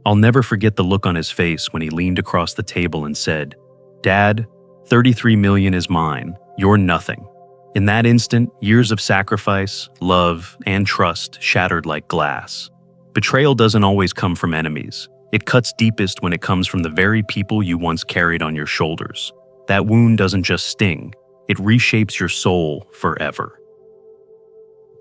I'll never forget the look on his face when he leaned across the table and said, "Dad, 33 million is mine. You're nothing." In that instant, years of sacrifice, love, and trust shattered like glass. Betrayal doesn't always come from enemies. It cuts deepest when it comes from the very people you once carried on your shoulders. That wound doesn't just sting, it reshapes your soul forever.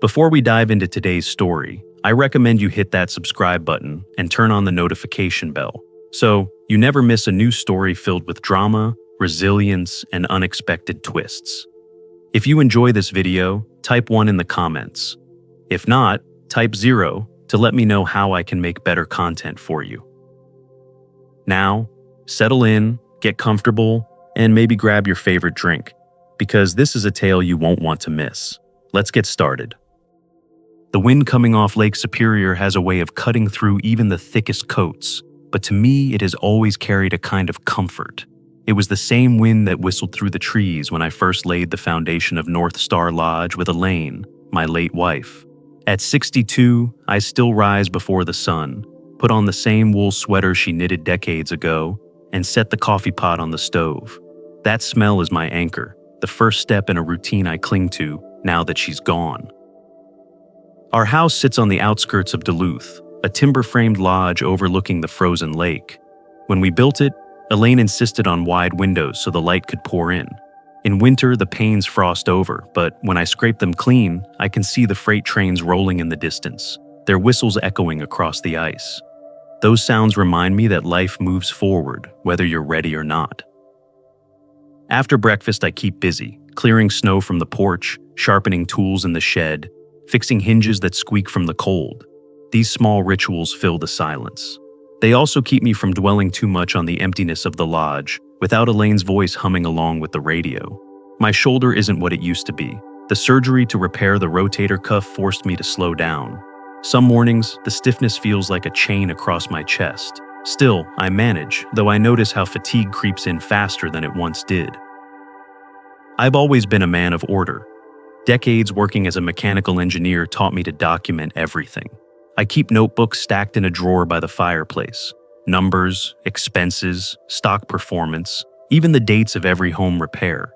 Before we dive into today's story, I recommend you hit that subscribe button and turn on the notification bell, so you never miss a new story filled with drama, resilience, and unexpected twists. If you enjoy this video, type 1 in the comments. If not, type 0 to let me know how I can make better content for you. Now, settle in, get comfortable, and maybe grab your favorite drink, because this is a tale you won't want to miss. Let's get started. The wind coming off Lake Superior has a way of cutting through even the thickest coats, but to me it has always carried a kind of comfort. It was the same wind that whistled through the trees when I first laid the foundation of North Star Lodge with Elaine, my late wife. At 62, I still rise before the sun, put on the same wool sweater she knitted decades ago, and set the coffee pot on the stove. That smell is my anchor, the first step in a routine I cling to now that she's gone. Our house sits on the outskirts of Duluth, a timber-framed lodge overlooking the frozen lake. When we built it, Elaine insisted on wide windows so the light could pour in. In winter, the panes frost over, but when I scrape them clean, I can see the freight trains rolling in the distance, their whistles echoing across the ice. Those sounds remind me that life moves forward, whether you're ready or not. After breakfast, I keep busy, clearing snow from the porch, sharpening tools in the shed, fixing hinges that squeak from the cold. These small rituals fill the silence. They also keep me from dwelling too much on the emptiness of the lodge, without Elaine's voice humming along with the radio. My shoulder isn't what it used to be. The surgery to repair the rotator cuff forced me to slow down. Some mornings, the stiffness feels like a chain across my chest. Still, I manage, though I notice how fatigue creeps in faster than it once did. I've always been a man of order. Decades working as a mechanical engineer taught me to document everything. I keep notebooks stacked in a drawer by the fireplace. Numbers, expenses, stock performance, even the dates of every home repair.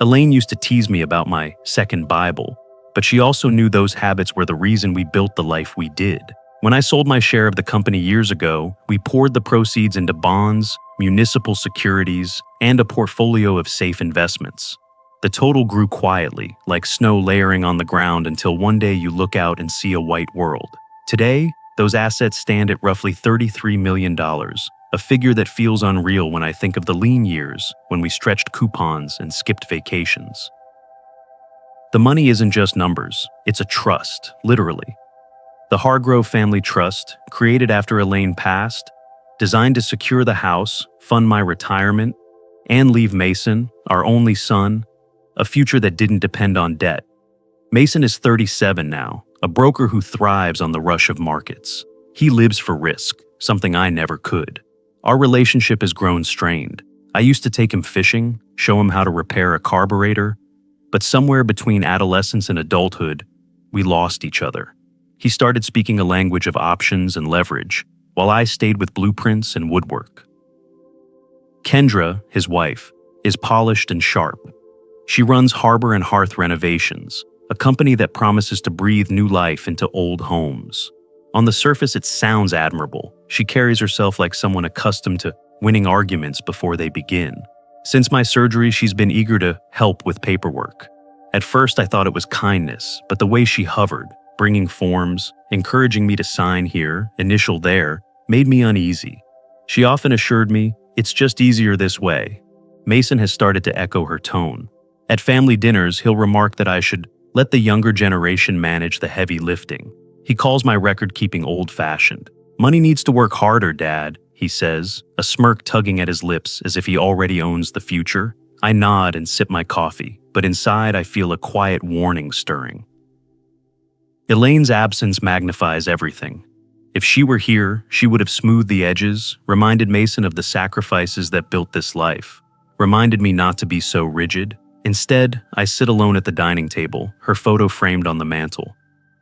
Elaine used to tease me about my second Bible, but she also knew those habits were the reason we built the life we did. When I sold my share of the company years ago, we poured the proceeds into bonds, municipal securities, and a portfolio of safe investments. The total grew quietly, like snow layering on the ground until one day you look out and see a white world. Today, those assets stand at roughly $33 million, a figure that feels unreal when I think of the lean years when we stretched coupons and skipped vacations. The money isn't just numbers, it's a trust, literally. The Hargrove Family Trust, created after Elaine passed, designed to secure the house, fund my retirement, and leave Mason, our only son, a future that didn't depend on debt. Mason is 37 now, a broker who thrives on the rush of markets. He lives for risk, something I never could. Our relationship has grown strained. I used to take him fishing, show him how to repair a carburetor, but somewhere between adolescence and adulthood, we lost each other. He started speaking a language of options and leverage, while I stayed with blueprints and woodwork. Kendra, his wife, is polished and sharp. She runs Harbor and Hearth Renovations, a company that promises to breathe new life into old homes. On the surface, it sounds admirable. She carries herself like someone accustomed to winning arguments before they begin. Since my surgery, she's been eager to help with paperwork. At first, I thought it was kindness, but the way she hovered, bringing forms, encouraging me to sign here, initial there, made me uneasy. She often assured me, "It's just easier this way." Mason has started to echo her tone. At family dinners, he'll remark that I should let the younger generation manage the heavy lifting. He calls my record-keeping old-fashioned. "Money needs to work harder, Dad," he says, a smirk tugging at his lips as if he already owns the future. I nod and sip my coffee, but inside I feel a quiet warning stirring. Elaine's absence magnifies everything. If she were here, she would have smoothed the edges, reminded Mason of the sacrifices that built this life, reminded me not to be so rigid. Instead, I sit alone at the dining table, her photo framed on the mantel.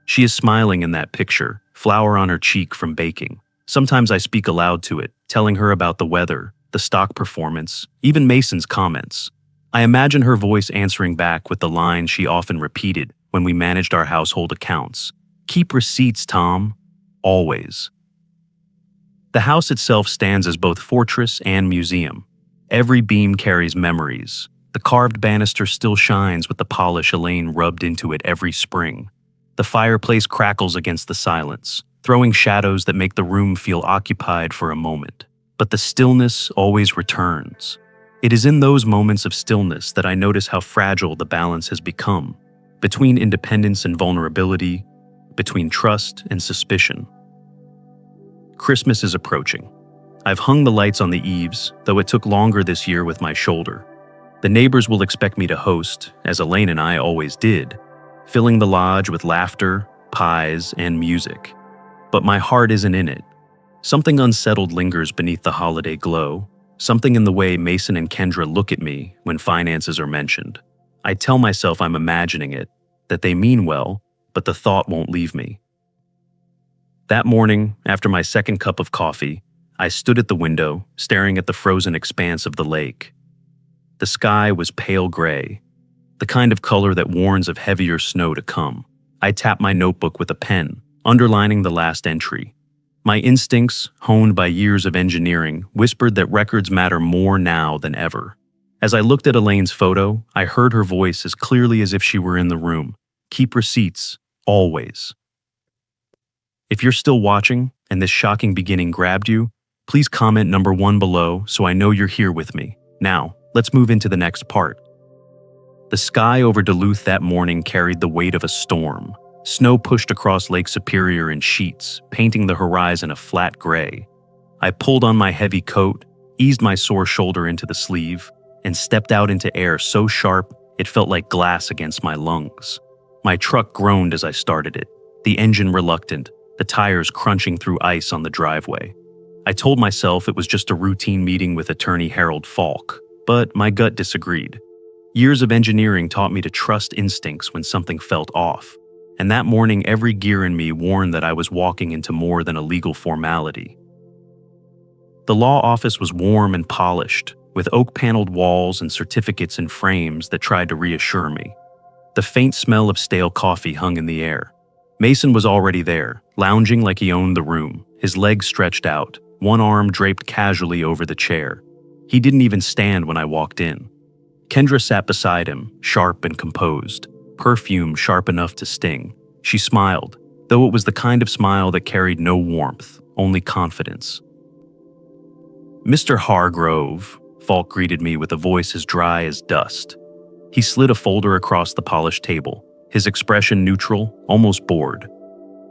She is smiling in that picture, flour on her cheek from baking. Sometimes I speak aloud to it, telling her about the weather, the stock performance, even Mason's comments. I imagine her voice answering back with the line she often repeated when we managed our household accounts. Keep receipts, Tom. Always. The house itself stands as both fortress and museum. Every beam carries memories. The carved banister still shines with the polish Elaine rubbed into it every spring. The fireplace crackles against the silence, throwing shadows that make the room feel occupied for a moment. But the stillness always returns. It is in those moments of stillness that I notice how fragile the balance has become, between independence and vulnerability, between trust and suspicion. Christmas is approaching. I've hung the lights on the eaves, though it took longer this year with my shoulder. The neighbors will expect me to host, as Elaine and I always did, filling the lodge with laughter, pies, and music. But my heart isn't in it. Something unsettled lingers beneath the holiday glow, something in the way Mason and Kendra look at me when finances are mentioned. I tell myself I'm imagining it, that they mean well, but the thought won't leave me. That morning, after my second cup of coffee, I stood at the window, staring at the frozen expanse of the lake. The sky was pale gray, the kind of color that warns of heavier snow to come. I tapped my notebook with a pen, underlining the last entry. My instincts, honed by years of engineering, whispered that records matter more now than ever. As I looked at Elaine's photo, I heard her voice as clearly as if she were in the room. Keep receipts, always. If you're still watching and this shocking beginning grabbed you, please comment number 1 below so I know you're here with me. Now, let's move into the next part. The sky over Duluth that morning carried the weight of a storm. Snow pushed across Lake Superior in sheets, painting the horizon a flat gray. I pulled on my heavy coat, eased my sore shoulder into the sleeve, and stepped out into air so sharp it felt like glass against my lungs. My truck groaned as I started it, the engine reluctant, the tires crunching through ice on the driveway. I told myself it was just a routine meeting with attorney Harold Falk, but my gut disagreed. Years of engineering taught me to trust instincts when something felt off, and that morning every gear in me warned that I was walking into more than a legal formality. The law office was warm and polished, with oak-paneled walls and certificates in frames that tried to reassure me. The faint smell of stale coffee hung in the air. Mason was already there, lounging like he owned the room, his legs stretched out, one arm draped casually over the chair. He didn't even stand when I walked in. Kendra sat beside him, sharp and composed, perfume sharp enough to sting. She smiled, though it was the kind of smile that carried no warmth, only confidence. "Mr. Hargrove," Falk greeted me with a voice as dry as dust. He slid a folder across the polished table, his expression neutral, almost bored.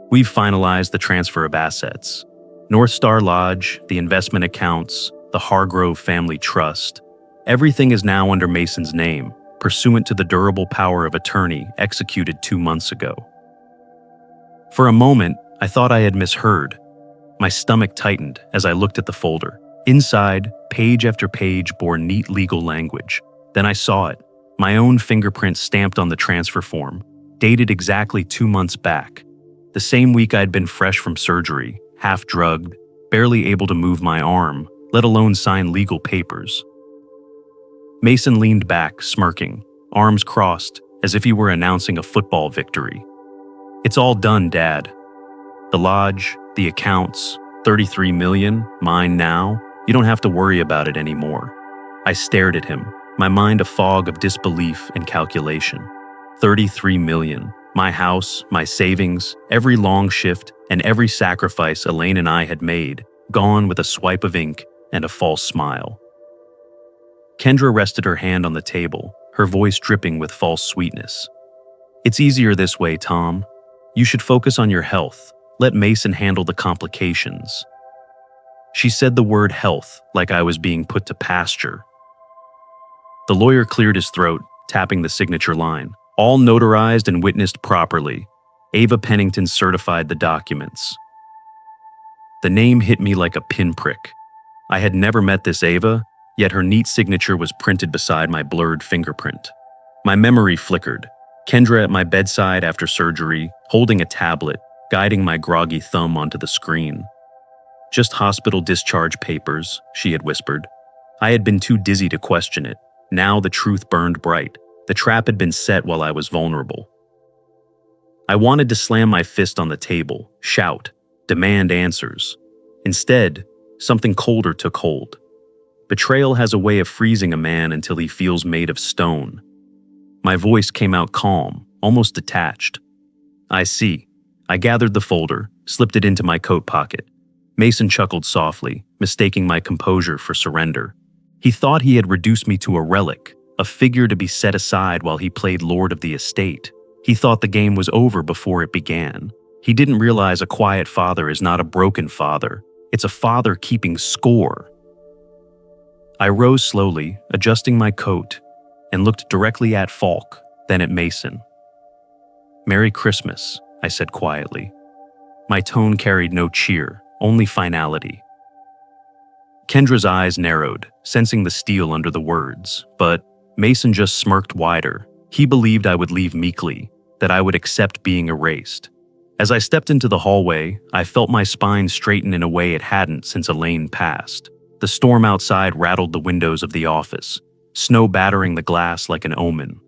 "We've finalized the transfer of assets. North Star Lodge, the investment accounts, the Hargrove Family Trust. Everything is now under Mason's name, pursuant to the durable power of attorney executed 2 months ago." For a moment, I thought I had misheard. My stomach tightened as I looked at the folder. Inside, page after page bore neat legal language. Then I saw it, my own fingerprint stamped on the transfer form, dated exactly 2 months back. The same week I'd been fresh from surgery, half drugged, barely able to move my arm, let alone sign legal papers. Mason leaned back, smirking, arms crossed, as if he were announcing a football victory. "It's all done, Dad. The lodge, the accounts, 33 million, mine now. You don't have to worry about it anymore." I stared at him, my mind a fog of disbelief and calculation. 33 million. My house, my savings, every long shift, and every sacrifice Elaine and I had made, gone with a swipe of ink and a false smile. Kendra rested her hand on the table, her voice dripping with false sweetness. "It's easier this way, Tom. You should focus on your health. Let Mason handle the complications." She said the word health like I was being put to pasture. The lawyer cleared his throat, tapping the signature line. "All notarized and witnessed properly. Ava Pennington certified the documents." The name hit me like a pinprick. I had never met this Ava, yet her neat signature was printed beside my blurred fingerprint. My memory flickered. Kendra at my bedside after surgery, holding a tablet, guiding my groggy thumb onto the screen. Just hospital discharge papers, she had whispered. I had been too dizzy to question it. Now the truth burned bright. The trap had been set while I was vulnerable. I wanted to slam my fist on the table, shout, demand answers. Instead, something colder took hold. Betrayal has a way of freezing a man until he feels made of stone. My voice came out calm, almost detached. I see. I gathered the folder, slipped it into my coat pocket. Mason chuckled softly, mistaking my composure for surrender. He thought he had reduced me to a relic, a figure to be set aside while he played lord of the estate. He thought the game was over before it began. He didn't realize a quiet father is not a broken father. It's a father keeping score. I rose slowly, adjusting my coat, and looked directly at Falk, then at Mason. "Merry Christmas," I said quietly. My tone carried no cheer, only finality. Kendra's eyes narrowed, sensing the steel under the words, but Mason just smirked wider. He believed I would leave meekly, that I would accept being erased. As I stepped into the hallway, I felt my spine straighten in a way it hadn't since Elaine passed. The storm outside rattled the windows of the office, snow battering the glass like an omen.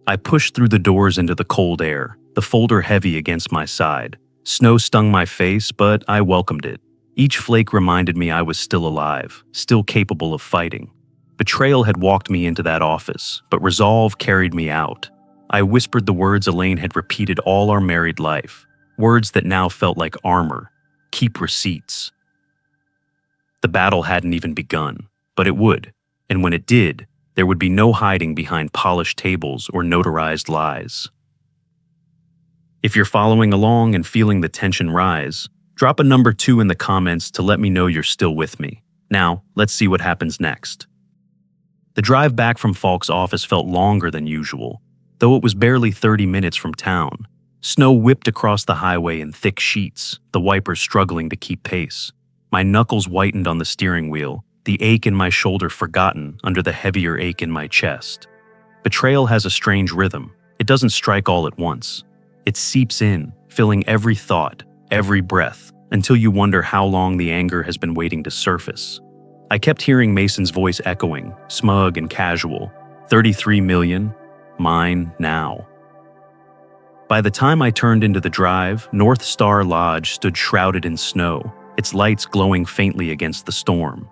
I pushed through the doors into the cold air, the folder heavy against my side. Snow stung my face, but I welcomed it. Each flake reminded me I was still alive, still capable of fighting. Betrayal had walked me into that office, but resolve carried me out. I whispered the words Elaine had repeated all our married life, words that now felt like armor. Keep receipts. The battle hadn't even begun, but it would, and when it did, there would be no hiding behind polished tables or notarized lies. If you're following along and feeling the tension rise, drop a number 2 in the comments to let me know you're still with me. Now, let's see what happens next. The drive back from Falk's office felt longer than usual, though it was barely 30 minutes from town. Snow whipped across the highway in thick sheets, the wipers struggling to keep pace. My knuckles whitened on the steering wheel, the ache in my shoulder forgotten under the heavier ache in my chest. Betrayal has a strange rhythm. It doesn't strike all at once. It seeps in, filling every thought, every breath, until you wonder how long the anger has been waiting to surface. I kept hearing Mason's voice echoing, smug and casual. 33 million, mine now. By the time I turned into the drive, North Star Lodge stood shrouded in snow, its lights glowing faintly against the storm.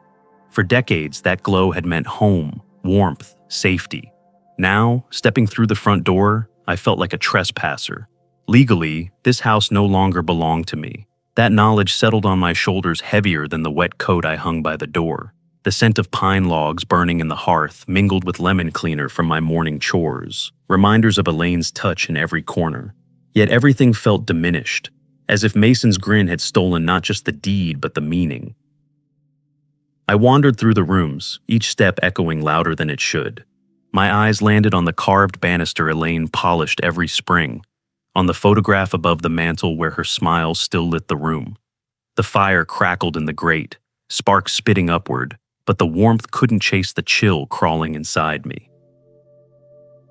For decades, that glow had meant home, warmth, safety. Now, stepping through the front door, I felt like a trespasser. Legally, this house no longer belonged to me. That knowledge settled on my shoulders heavier than the wet coat I hung by the door. The scent of pine logs burning in the hearth mingled with lemon cleaner from my morning chores, reminders of Elaine's touch in every corner. Yet everything felt diminished, as if Mason's grin had stolen not just the deed but the meaning. I wandered through the rooms, each step echoing louder than it should. My eyes landed on the carved banister Elaine polished every spring, on the photograph above the mantel where her smile still lit the room. The fire crackled in the grate, sparks spitting upward, but the warmth couldn't chase the chill crawling inside me.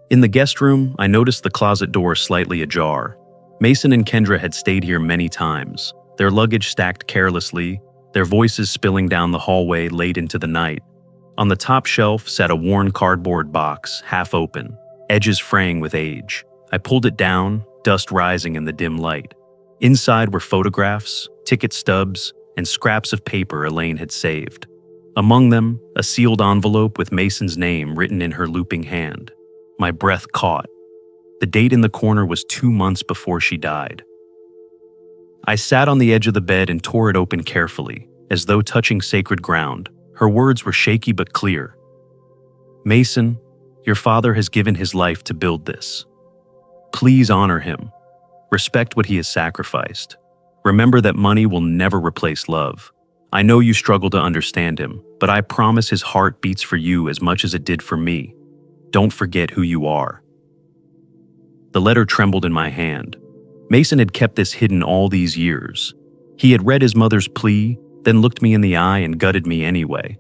In the guest room, I noticed the closet door slightly ajar. Mason and Kendra had stayed here many times, their luggage stacked carelessly, their voices spilling down the hallway late into the night. On the top shelf sat a worn cardboard box, half open, edges fraying with age. I pulled it down, dust rising in the dim light. Inside were photographs, ticket stubs, and scraps of paper Elaine had saved. Among them, a sealed envelope with Mason's name written in her looping hand. My breath caught. The date in the corner was 2 months before she died. I sat on the edge of the bed and tore it open carefully, as though touching sacred ground. Her words were shaky but clear. "Mason, your father has given his life to build this. Please honor him. Respect what he has sacrificed. Remember that money will never replace love. I know you struggle to understand him, but I promise his heart beats for you as much as it did for me. Don't forget who you are." The letter trembled in my hand. Mason had kept this hidden all these years. He had read his mother's plea, then looked me in the eye and gutted me anyway.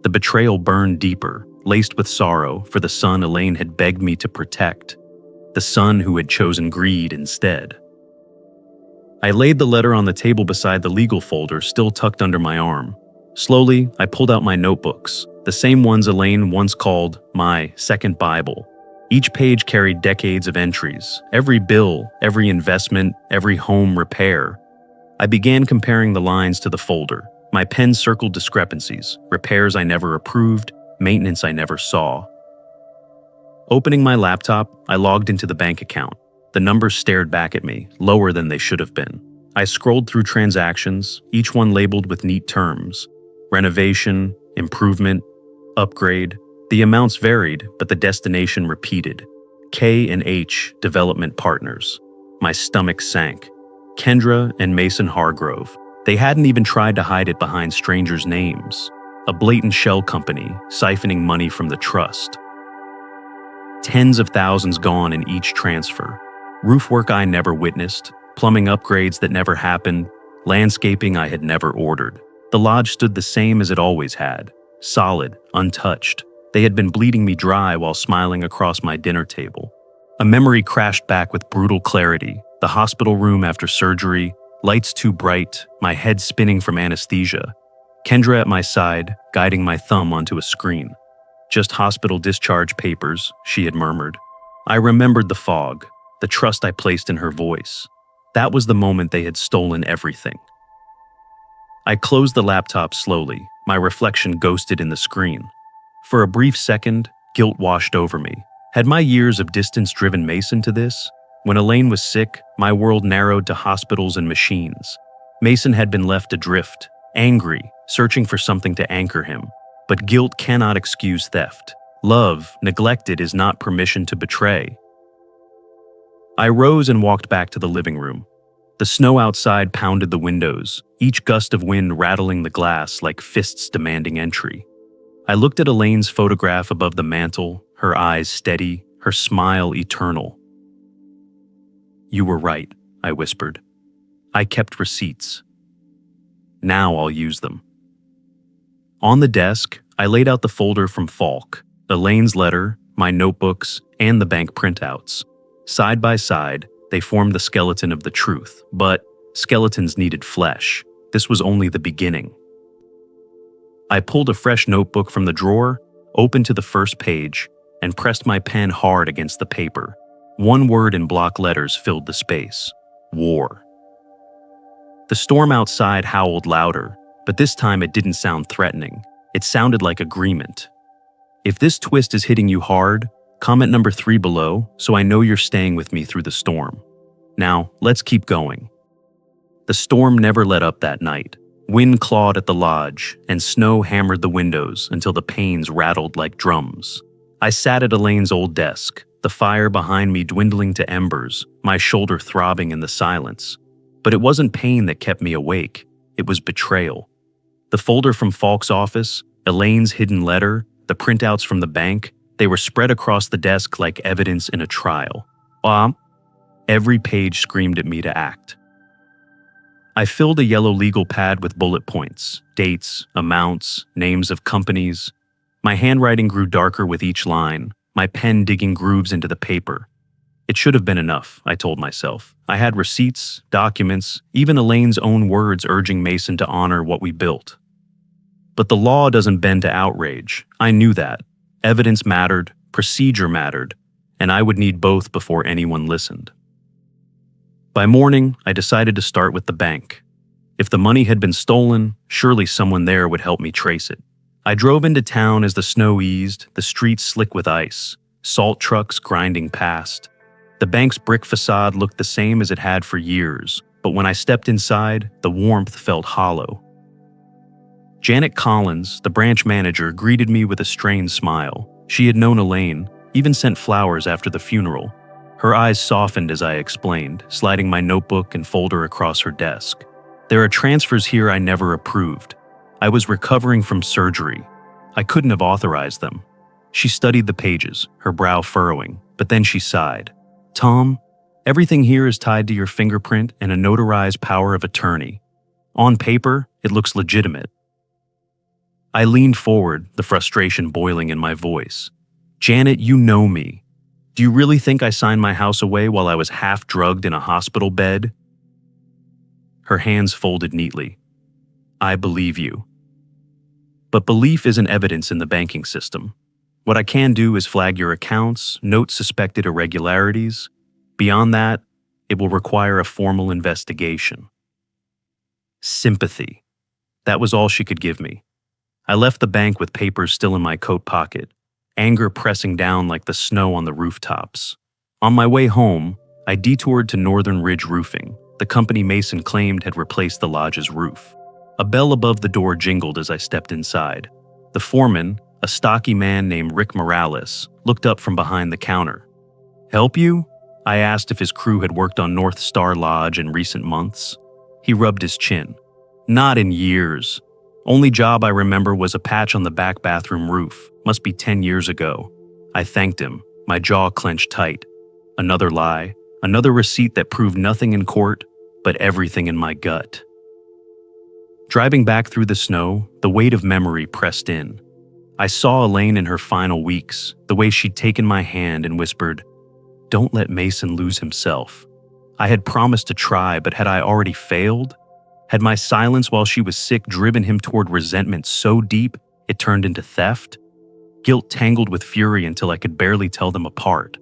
The betrayal burned deeper, laced with sorrow for the son Elaine had begged me to protect, the son who had chosen greed instead. I laid the letter on the table beside the legal folder still tucked under my arm. Slowly, I pulled out my notebooks, the same ones Elaine once called my second Bible. Each page carried decades of entries, every bill, every investment, every home repair. I began comparing the lines to the folder. My pen circled discrepancies, repairs I never approved, maintenance I never saw. Opening my laptop, I logged into the bank account. The numbers stared back at me, lower than they should have been. I scrolled through transactions, each one labeled with neat terms. Renovation, improvement, upgrade. The amounts varied, but the destination repeated. K&H Development Partners. My stomach sank. Kendra and Mason Hargrove. They hadn't even tried to hide it behind strangers' names. A blatant shell company, siphoning money from the trust. Tens of thousands gone in each transfer. Roof work I never witnessed, plumbing upgrades that never happened, landscaping I had never ordered. The lodge stood the same as it always had, solid, untouched. They had been bleeding me dry while smiling across my dinner table. A memory crashed back with brutal clarity. The hospital room after surgery, lights too bright, my head spinning from anesthesia. Kendra at my side, guiding my thumb onto a screen. Just hospital discharge papers, she had murmured. I remembered the fog, the trust I placed in her voice. That was the moment they had stolen everything. I closed the laptop slowly, my reflection ghosted in the screen. For a brief second, guilt washed over me. Had my years of distance driven Mason to this? When Elaine was sick, my world narrowed to hospitals and machines. Mason had been left adrift, angry, searching for something to anchor him. But guilt cannot excuse theft. Love, neglected, is not permission to betray. I rose and walked back to the living room. The snow outside pounded the windows, each gust of wind rattling the glass like fists demanding entry. I looked at Elaine's photograph above the mantel, her eyes steady, her smile eternal. "You were right," I whispered. "I kept receipts. Now I'll use them." On the desk, I laid out the folder from Falk, Elaine's letter, my notebooks, and the bank printouts. Side by side, they formed the skeleton of the truth, but skeletons needed flesh. This was only the beginning. I pulled a fresh notebook from the drawer, opened to the first page, and pressed my pen hard against the paper. One word in block letters filled the space: war. The storm outside howled louder, but this time it didn't sound threatening. It sounded like agreement. If this twist is hitting you hard, comment number 3 below so I know you're staying with me through the storm. Now, let's keep going. The storm never let up that night. Wind clawed at the lodge, and snow hammered the windows until the panes rattled like drums. I sat at Elaine's old desk, the fire behind me dwindling to embers, my shoulder throbbing in the silence. But it wasn't pain that kept me awake. It was betrayal. The folder from Falk's office, Elaine's hidden letter, the printouts from the bank, they were spread across the desk like evidence in a trial. Every page screamed at me to act. I filled a yellow legal pad with bullet points, dates, amounts, names of companies. My handwriting grew darker with each line, my pen digging grooves into the paper. It should have been enough, I told myself. I had receipts, documents, even Elaine's own words urging Mason to honor what we built. But the law doesn't bend to outrage. I knew that. Evidence mattered, procedure mattered, and I would need both before anyone listened. By morning, I decided to start with the bank. If the money had been stolen, surely someone there would help me trace it. I drove into town as the snow eased, the streets slick with ice, salt trucks grinding past. The bank's brick facade looked the same as it had for years, but when I stepped inside, the warmth felt hollow. Janet Collins, the branch manager, greeted me with a strained smile. She had known Elaine, even sent flowers after the funeral. Her eyes softened as I explained, sliding my notebook and folder across her desk. "There are transfers here I never approved. I was recovering from surgery. I couldn't have authorized them." She studied the pages, her brow furrowing, but then she sighed. "Tom, everything here is tied to your fingerprint and a notarized power of attorney. On paper, it looks legitimate." I leaned forward, the frustration boiling in my voice. "Janet, you know me. Do you really think I signed my house away while I was half drugged in a hospital bed?" her hands folded neatly. I believe you. But belief isn't evidence in the banking system. What I can do is flag your accounts, note suspected irregularities. Beyond that, it will require a formal investigation. Sympathy. That was all she could give me. I left the bank with papers still in my coat pocket, anger pressing down like the snow on the rooftops. On my way home, I detoured to Northern Ridge Roofing, the company Mason claimed had replaced the lodge's roof. A bell above the door jingled as I stepped inside. The foreman, a stocky man named Rick Morales, looked up from behind the counter. "Help you?" I asked if his crew had worked on North Star Lodge in recent months. He rubbed his chin. "Not in years. Only job I remember was a patch on the back bathroom roof. Must be 10 years ago." I thanked him, my jaw clenched tight. Another lie, another receipt that proved nothing in court, but everything in my gut. Driving back through the snow, the weight of memory pressed in. I saw Elaine in her final weeks, the way she'd taken my hand and whispered, "Don't let Mason lose himself." I had promised to try, but had I already failed? Had my silence while she was sick driven him toward resentment so deep it turned into theft? Guilt tangled with fury until I could barely tell them apart.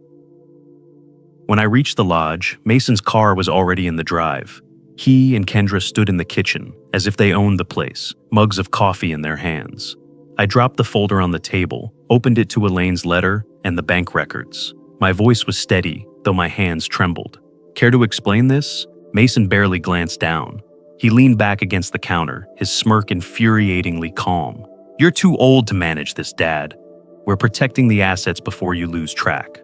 When I reached the lodge, Mason's car was already in the drive. He and Kendra stood in the kitchen, as if they owned the place, mugs of coffee in their hands. I dropped the folder on the table, opened it to Elaine's letter and the bank records. My voice was steady, though my hands trembled. "Care to explain this?" Mason barely glanced down. He leaned back against the counter, his smirk infuriatingly calm. "You're too old to manage this, Dad. We're protecting the assets before you lose track."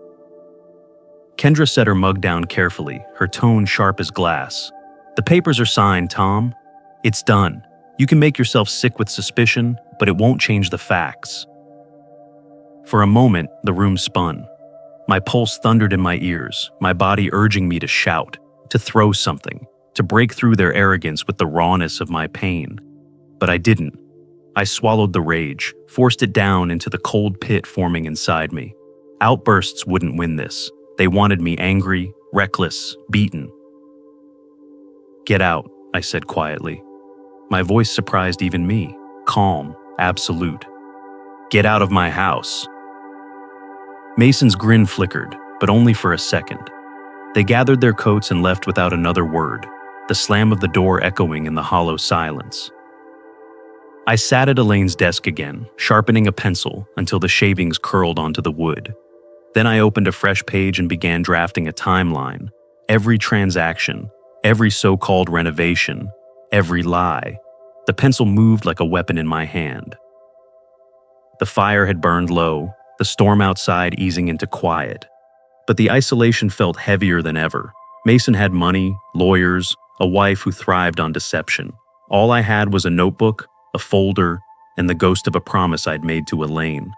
Kendra set her mug down carefully, her tone sharp as glass. "The papers are signed, Tom. It's done. You can make yourself sick with suspicion, but it won't change the facts." For a moment, the room spun. My pulse thundered in my ears, my body urging me to shout, to throw something, to break through their arrogance with the rawness of my pain. But I didn't. I swallowed the rage, forced it down into the cold pit forming inside me. Outbursts wouldn't win this. They wanted me angry, reckless, beaten. "Get out," I said quietly. My voice surprised even me, calm, absolute. "Get out of my house." Mason's grin flickered, but only for a second. They gathered their coats and left without another word, the slam of the door echoing in the hollow silence. I sat at Elaine's desk again, sharpening a pencil until the shavings curled onto the wood. Then I opened a fresh page and began drafting a timeline. Every transaction, every so-called renovation, every lie. The pencil moved like a weapon in my hand. The fire had burned low, the storm outside easing into quiet. But the isolation felt heavier than ever. Mason had money, lawyers, a wife who thrived on deception. All I had was a notebook, a folder, and the ghost of a promise I'd made to Elaine.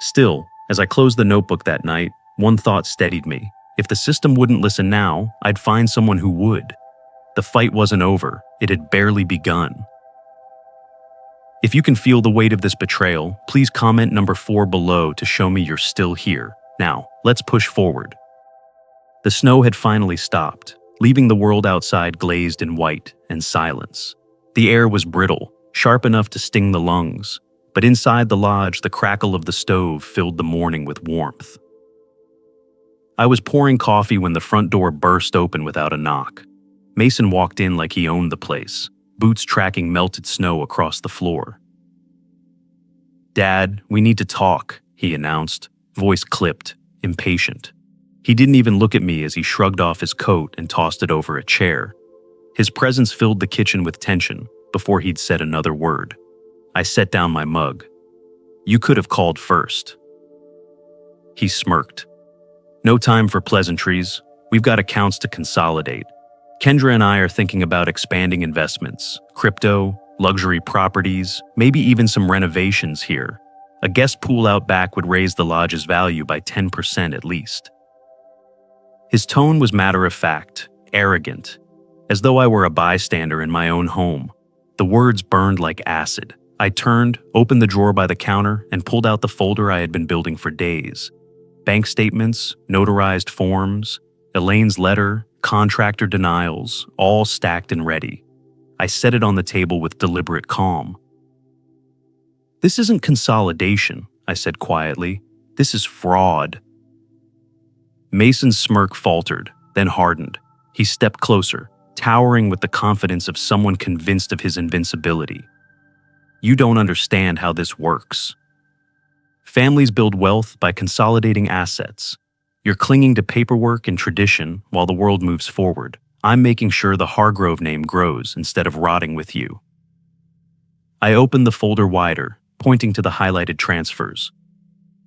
Still, as I closed the notebook that night, one thought steadied me. If the system wouldn't listen now, I'd find someone who would. The fight wasn't over. It had barely begun. If you can feel the weight of this betrayal, please comment number 4 below to show me you're still here. Now, let's push forward. The snow had finally stopped, leaving the world outside glazed in white and silence. The air was brittle, sharp enough to sting the lungs, but inside the lodge, the crackle of the stove filled the morning with warmth. I was pouring coffee when the front door burst open without a knock. Mason walked in like he owned the place, boots tracking melted snow across the floor. "Dad, we need to talk," he announced, voice clipped, impatient. He didn't even look at me as he shrugged off his coat and tossed it over a chair. His presence filled the kitchen with tension before he'd said another word. I set down my mug. "You could have called first." He smirked. "No time for pleasantries. We've got accounts to consolidate. Kendra and I are thinking about expanding investments, crypto, luxury properties, maybe even some renovations here. A guest pool out back would raise the lodge's value by 10% at least." His tone was matter-of-fact, arrogant, as though I were a bystander in my own home. The words burned like acid. I turned, opened the drawer by the counter, and pulled out the folder I had been building for days. Bank statements, notarized forms, Elaine's letter, contractor denials, all stacked and ready. I set it on the table with deliberate calm. "This isn't consolidation," I said quietly. "This is fraud." Mason's smirk faltered, then hardened. He stepped closer, towering with the confidence of someone convinced of his invincibility. "You don't understand how this works. Families build wealth by consolidating assets. You're clinging to paperwork and tradition while the world moves forward. I'm making sure the Hargrove name grows instead of rotting with you." I opened the folder wider, pointing to the highlighted transfers.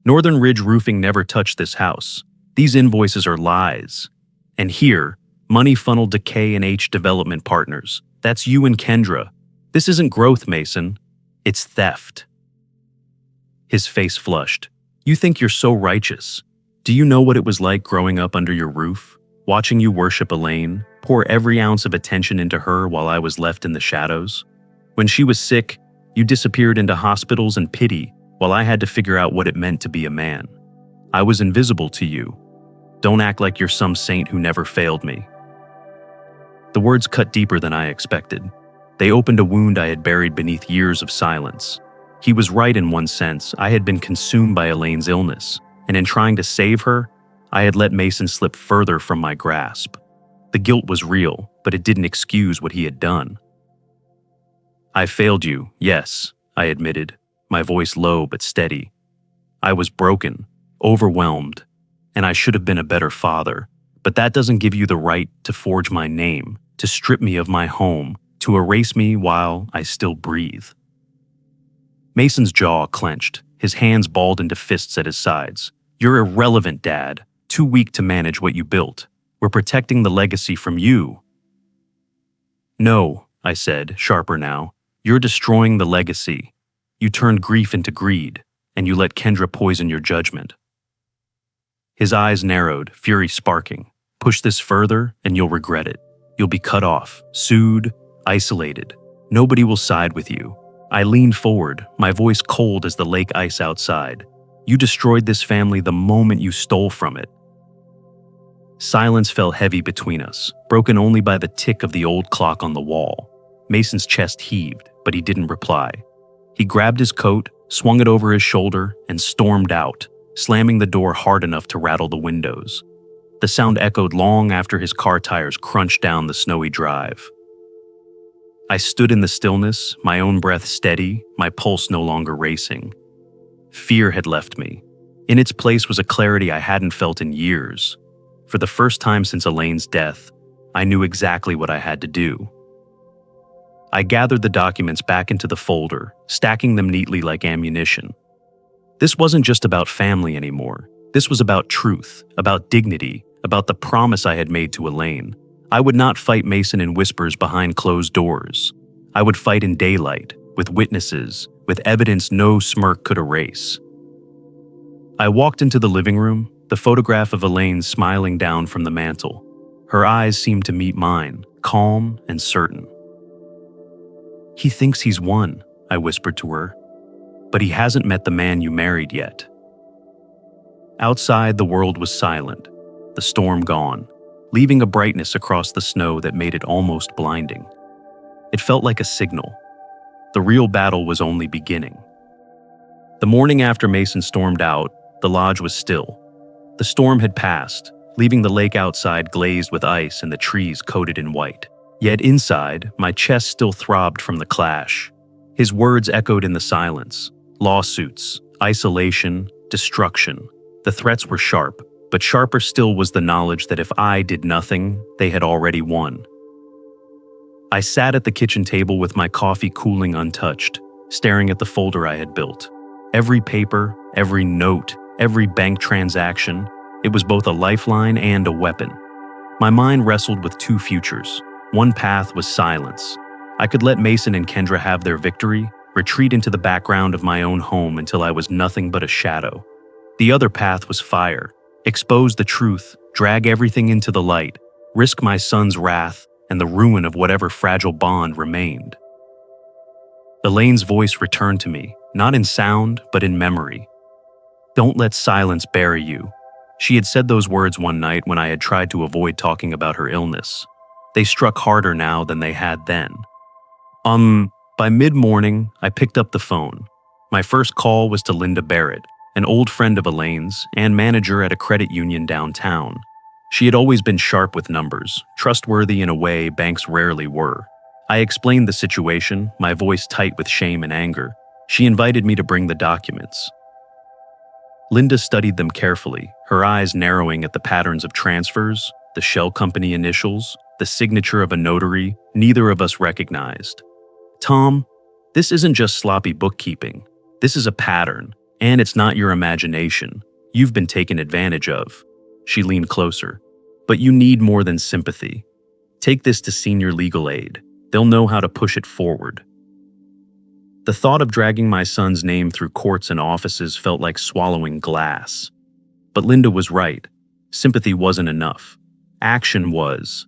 "Northern Ridge Roofing never touched this house. These invoices are lies. And here, money funneled to K&H Development Partners. That's you and Kendra. This isn't growth, Mason. It's theft." His face flushed. "You think you're so righteous. Do you know what it was like growing up under your roof? Watching you worship Elaine, pour every ounce of attention into her while I was left in the shadows? When she was sick, you disappeared into hospitals and pity while I had to figure out what it meant to be a man. I was invisible to you. Don't act like you're some saint who never failed me." The words cut deeper than I expected. They opened a wound I had buried beneath years of silence. He was right in one sense. I had been consumed by Elaine's illness, and in trying to save her, I had let Mason slip further from my grasp. The guilt was real, but it didn't excuse what he had done. "I failed you, yes," I admitted, my voice low but steady. "I was broken, overwhelmed, and I should have been a better father, but that doesn't give you the right to forge my name, to strip me of my home, to erase me while I still breathe." Mason's jaw clenched, his hands balled into fists at his sides. "You're irrelevant, Dad. Too weak to manage what you built. We're protecting the legacy from you." "No," I said, sharper now. "You're destroying the legacy. You turned grief into greed, and you let Kendra poison your judgment." His eyes narrowed, fury sparking. "Push this further, and you'll regret it. You'll be cut off, sued, isolated. Nobody will side with you." I leaned forward, my voice cold as the lake ice outside. "You destroyed this family the moment you stole from it." Silence fell heavy between us, broken only by the tick of the old clock on the wall. Mason's chest heaved, but he didn't reply. He grabbed his coat, swung it over his shoulder, and stormed out, slamming the door hard enough to rattle the windows. The sound echoed long after his car tires crunched down the snowy drive. I stood in the stillness, my own breath steady, my pulse no longer racing. Fear had left me. In its place was a clarity I hadn't felt in years. For the first time since Elaine's death, I knew exactly what I had to do. I gathered the documents back into the folder, stacking them neatly like ammunition. This wasn't just about family anymore. This was about truth, about dignity, about the promise I had made to Elaine. I would not fight Mason in whispers behind closed doors. I would fight in daylight, with witnesses, with evidence no smirk could erase. I walked into the living room, the photograph of Elaine smiling down from the mantel. Her eyes seemed to meet mine, calm and certain. "He thinks he's won," I whispered to her, "but he hasn't met the man you married yet." Outside, the world was silent, the storm gone, leaving a brightness across the snow that made it almost blinding. It felt like a signal. The real battle was only beginning. The morning after Mason stormed out, the lodge was still. The storm had passed, leaving the lake outside glazed with ice and the trees coated in white. Yet inside, my chest still throbbed from the clash. His words echoed in the silence. Lawsuits, isolation, destruction. The threats were sharp, but sharper still was the knowledge that if I did nothing, they had already won. I sat at the kitchen table with my coffee cooling untouched, staring at the folder I had built. Every paper, every note, every bank transaction, it was both a lifeline and a weapon. My mind wrestled with two futures. One path was silence. I could let Mason and Kendra have their victory, retreat into the background of my own home until I was nothing but a shadow. The other path was fire. Expose the truth, drag everything into the light, risk my son's wrath and the ruin of whatever fragile bond remained. Elaine's voice returned to me, not in sound, but in memory. "Don't let silence bury you." She had said those words one night when I had tried to avoid talking about her illness. They struck harder now than they had then. By mid-morning, I picked up the phone. My first call was to Linda Barrett, an old friend of Elaine's and manager at a credit union downtown. She had always been sharp with numbers, trustworthy in a way banks rarely were. I explained the situation, my voice tight with shame and anger. She invited me to bring the documents. Linda studied them carefully, her eyes narrowing at the patterns of transfers, the shell company initials, the signature of a notary neither of us recognized. Tom, this isn't just sloppy bookkeeping. This is a pattern, and it's not your imagination. You've been taken advantage of. She leaned closer. But you need more than sympathy. Take this to senior legal aid. They'll know how to push it forward. The thought of dragging my son's name through courts and offices felt like swallowing glass. But Linda was right. Sympathy wasn't enough. Action was.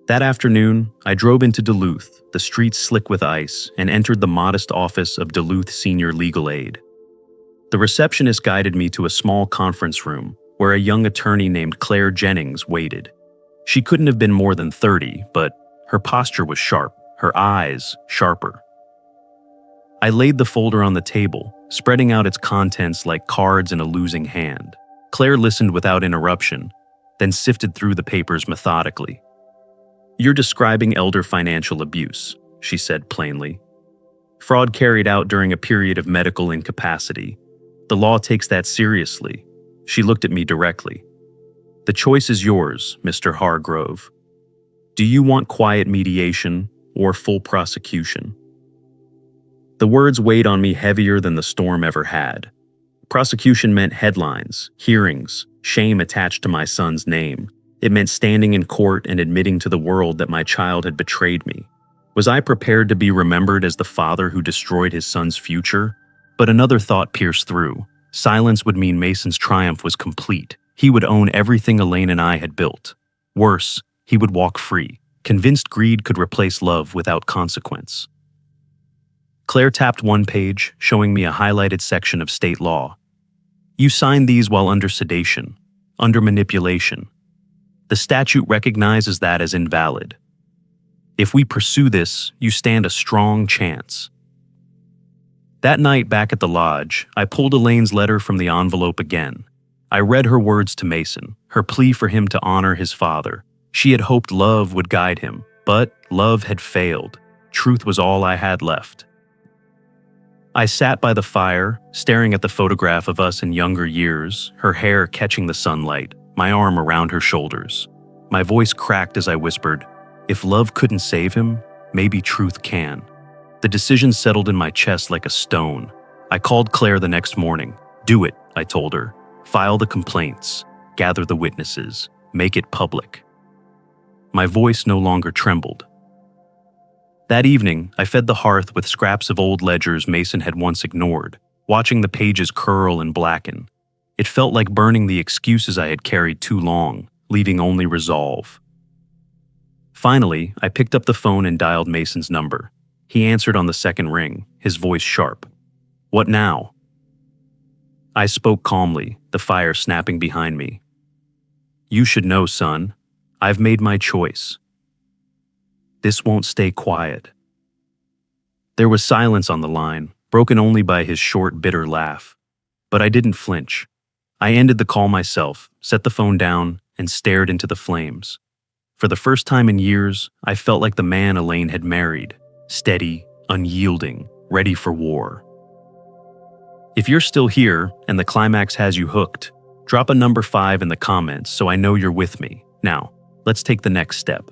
That afternoon, I drove into Duluth, the streets slick with ice, and entered the modest office of Duluth Senior Legal Aid. The receptionist guided me to a small conference room where a young attorney named Claire Jennings waited. She couldn't have been more than 30, but her posture was sharp, her eyes sharper. I laid the folder on the table, spreading out its contents like cards in a losing hand. Claire listened without interruption, then sifted through the papers methodically. "You're describing elder financial abuse," she said plainly. "Fraud carried out during a period of medical incapacity. The law takes that seriously." She looked at me directly. "The choice is yours, Mr. Hargrove. Do you want quiet mediation or full prosecution?" The words weighed on me heavier than the storm ever had. Prosecution meant headlines, hearings, shame attached to my son's name. It meant standing in court and admitting to the world that my child had betrayed me. Was I prepared to be remembered as the father who destroyed his son's future? But another thought pierced through. Silence would mean Mason's triumph was complete. He would own everything Elaine and I had built. Worse, he would walk free, convinced greed could replace love without consequence. Claire tapped one page, showing me a highlighted section of state law. "You signed these while under sedation, under manipulation. The statute recognizes that as invalid. If we pursue this, you stand a strong chance." That night back at the lodge, I pulled Elaine's letter from the envelope again. I read her words to Mason, her plea for him to honor his father. She had hoped love would guide him, but love had failed. Truth was all I had left. I sat by the fire, staring at the photograph of us in younger years, her hair catching the sunlight, my arm around her shoulders. My voice cracked as I whispered, "If love couldn't save him, maybe truth can." The decision settled in my chest like a stone. I called Claire the next morning. "Do it," I told her. "File the complaints, gather the witnesses, make it public." My voice no longer trembled. That evening, I fed the hearth with scraps of old ledgers Mason had once ignored, watching the pages curl and blacken. It felt like burning the excuses I had carried too long, leaving only resolve. Finally, I picked up the phone and dialed Mason's number. He answered on the second ring, his voice sharp. "What now?" I spoke calmly, the fire snapping behind me. "You should know, son. I've made my choice. This won't stay quiet." There was silence on the line, broken only by his short, bitter laugh. But I didn't flinch. I ended the call myself, set the phone down, and stared into the flames. For the first time in years, I felt like the man Elaine had married, steady, unyielding, ready for war. If you're still here and the climax has you hooked, drop a number 5 in the comments so I know you're with me. Now, let's take the next step.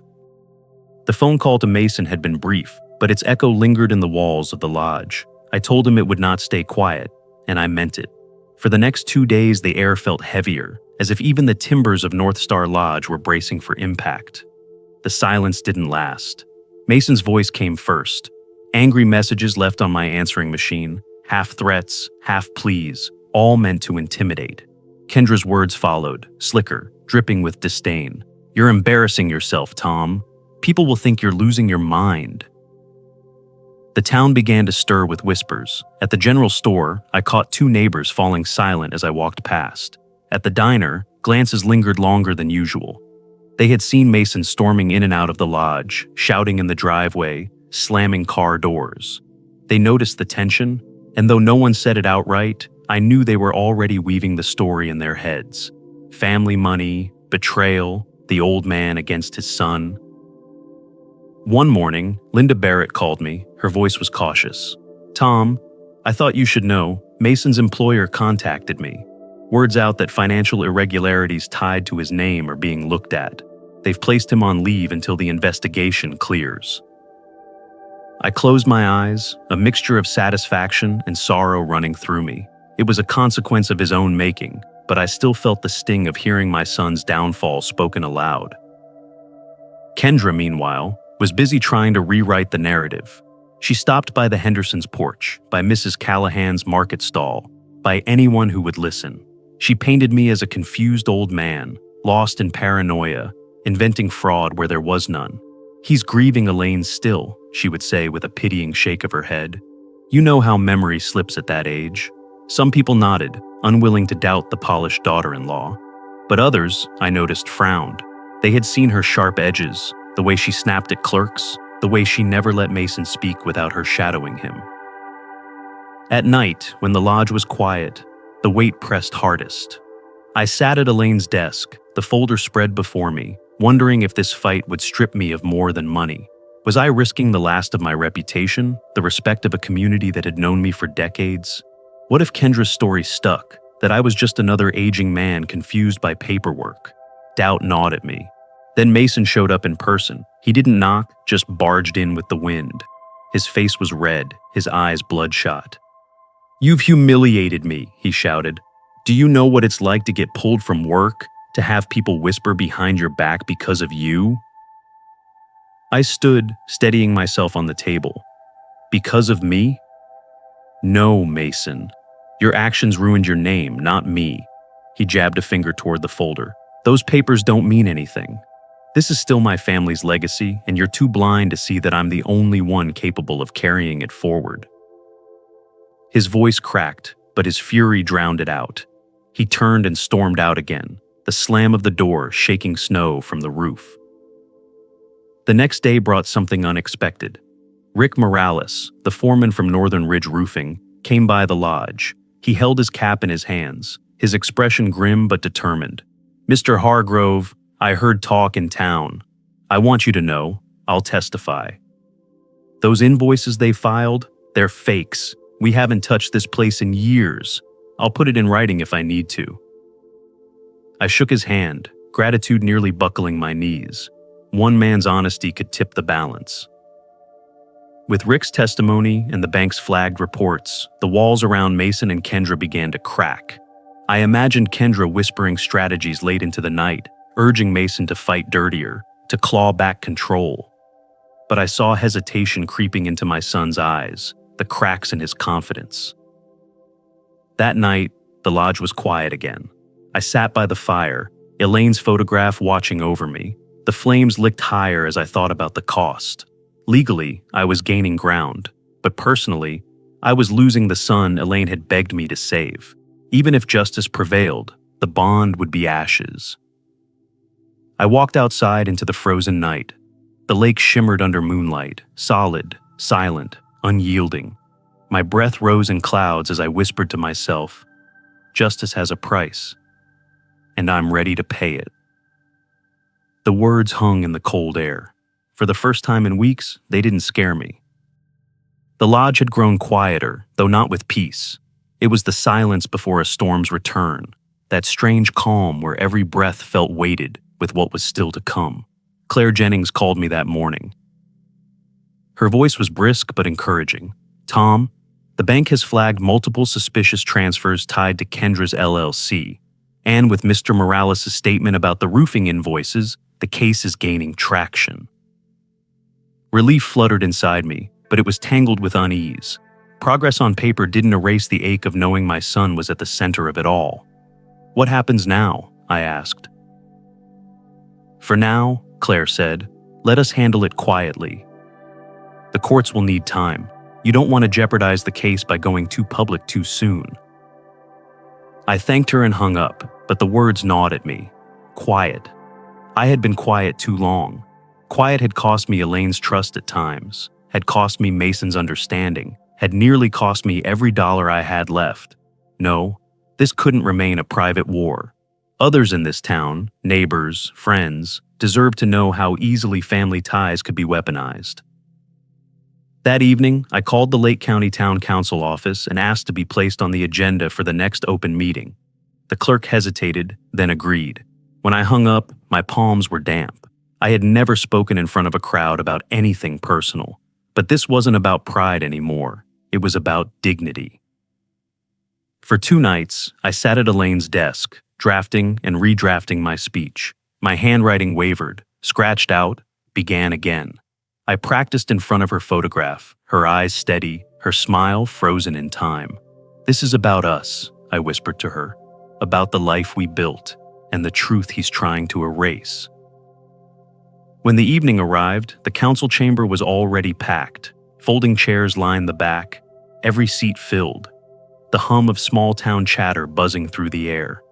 The phone call to Mason had been brief, but its echo lingered in the walls of the lodge. I told him it would not stay quiet, and I meant it. For the next 2 days, the air felt heavier, as if even the timbers of North Star Lodge were bracing for impact. The silence didn't last. Mason's voice came first. Angry messages left on my answering machine, half threats, half pleas, all meant to intimidate. Kendra's words followed, slicker, dripping with disdain. "You're embarrassing yourself, Tom. People will think you're losing your mind." The town began to stir with whispers. At the general store, I caught 2 neighbors falling silent as I walked past. At the diner, glances lingered longer than usual. They had seen Mason storming in and out of the lodge, shouting in the driveway, slamming car doors. They noticed the tension, and though no one said it outright, I knew they were already weaving the story in their heads. Family money, betrayal, the old man against his son. One morning, Linda Barrett called me. Her voice was cautious. "Tom, I thought you should know, Mason's employer contacted me. Word's out that financial irregularities tied to his name are being looked at. They've placed him on leave until the investigation clears." I closed my eyes, a mixture of satisfaction and sorrow running through me. It was a consequence of his own making, but I still felt the sting of hearing my son's downfall spoken aloud. Kendra, meanwhile, was busy trying to rewrite the narrative. She stopped by the Hendersons' porch, by Mrs. Callahan's market stall, by anyone who would listen. She painted me as a confused old man, lost in paranoia, inventing fraud where there was none. "He's grieving Elaine still," she would say with a pitying shake of her head. You know how memory slips at that age. Some people nodded, unwilling to doubt the polished daughter-in-law. But others, I noticed, frowned. They had seen her sharp edges, the way she snapped at clerks, the way she never let Mason speak without her shadowing him. At night, when the lodge was quiet, the weight pressed hardest. I sat at Elaine's desk, the folder spread before me, wondering if this fight would strip me of more than money. Was I risking the last of my reputation, the respect of a community that had known me for decades? What if Kendra's story stuck, that I was just another aging man confused by paperwork? Doubt gnawed at me. Then Mason showed up in person. He didn't knock, just barged in with the wind. His face was red, his eyes bloodshot. "You've humiliated me," he shouted. "Do you know what it's like to get pulled from work, to have people whisper behind your back because of you?" I stood, steadying myself on the table. "Because of me? No, Mason. Your actions ruined your name, not me." He jabbed a finger toward the folder. "Those papers don't mean anything. This is still my family's legacy, and you're too blind to see that I'm the only one capable of carrying it forward." His voice cracked, but his fury drowned it out. He turned and stormed out again, the slam of the door shaking snow from the roof. The next day brought something unexpected. Rick Morales, the foreman from Northern Ridge Roofing, came by the lodge. He held his cap in his hands, his expression grim but determined. "Mr. Hargrove, I heard talk in town. I want you to know, I'll testify. Those invoices they filed, they're fakes. We haven't touched this place in years. I'll put it in writing if I need to." I shook his hand, gratitude nearly buckling my knees. One man's honesty could tip the balance. With Rick's testimony and the bank's flagged reports, the walls around Mason and Kendra began to crack. I imagined Kendra whispering strategies late into the night, urging Mason to fight dirtier, to claw back control. But I saw hesitation creeping into my son's eyes, the cracks in his confidence. That night, the lodge was quiet again. I sat by the fire, Elaine's photograph watching over me. The flames licked higher as I thought about the cost. Legally, I was gaining ground, but personally, I was losing the son Elaine had begged me to save. Even if justice prevailed, the bond would be ashes. I walked outside into the frozen night. The lake shimmered under moonlight, solid, silent, unyielding. My breath rose in clouds as I whispered to myself, "Justice has a price, and I'm ready to pay it." The words hung in the cold air. For the first time in weeks, they didn't scare me. The lodge had grown quieter, though not with peace. It was the silence before a storm's return, that strange calm where every breath felt weighted with what was still to come. Claire Jennings called me that morning. Her voice was brisk but encouraging. "Tom, the bank has flagged multiple suspicious transfers tied to Kendra's LLC, and with Mr. Morales' statement about the roofing invoices, the case is gaining traction." Relief fluttered inside me, but it was tangled with unease. Progress on paper didn't erase the ache of knowing my son was at the center of it all. "What happens now?" I asked. "For now," Claire said, "let us handle it quietly. The courts will need time. You don't want to jeopardize the case by going too public too soon." I thanked her and hung up, but the words gnawed at me. Quiet. I had been quiet too long. Quiet had cost me Elaine's trust at times, had cost me Mason's understanding, had nearly cost me every dollar I had left. No, this couldn't remain a private war. Others in this town, neighbors, friends, deserved to know how easily family ties could be weaponized. That evening, I called the Lake County Town Council office and asked to be placed on the agenda for the next open meeting. The clerk hesitated, then agreed. When I hung up, my palms were damp. I had never spoken in front of a crowd about anything personal. But this wasn't about pride anymore. It was about dignity. For 2 nights, I sat at Elaine's desk, drafting and redrafting my speech. My handwriting wavered, scratched out, began again. I practiced in front of her photograph, her eyes steady, her smile frozen in time. "This is about us," I whispered to her, "about the life we built and the truth he's trying to erase." When the evening arrived, the council chamber was already packed. Folding chairs lined the back, every seat filled, the hum of small-town chatter buzzing through the air.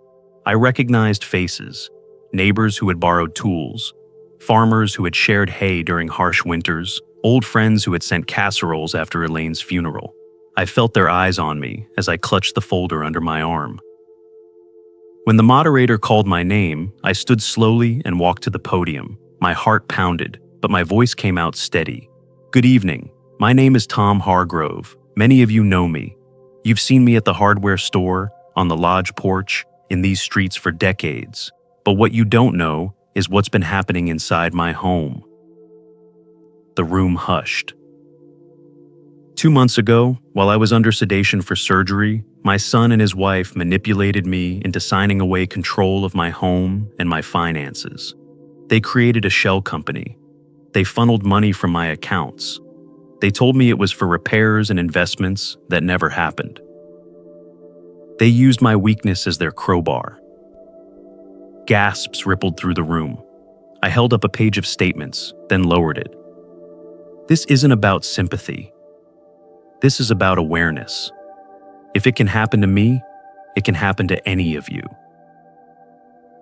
I recognized faces, neighbors who had borrowed tools, farmers who had shared hay during harsh winters, old friends who had sent casseroles after Elaine's funeral. I felt their eyes on me as I clutched the folder under my arm. When the moderator called my name, I stood slowly and walked to the podium. My heart pounded, but my voice came out steady. "Good evening. My name is Tom Hargrove. Many of you know me. You've seen me at the hardware store, on the lodge porch, in these streets for decades. But what you don't know is what's been happening inside my home." The room hushed. 2 months ago, while I was under sedation for surgery, my son and his wife manipulated me into signing away control of my home and my finances. They created a shell company. They funneled money from my accounts. They told me it was for repairs and investments that never happened. They used my weakness as their crowbar. Gasps rippled through the room. I held up a page of statements, then lowered it. This isn't about sympathy. This is about awareness. If it can happen to me, it can happen to any of you.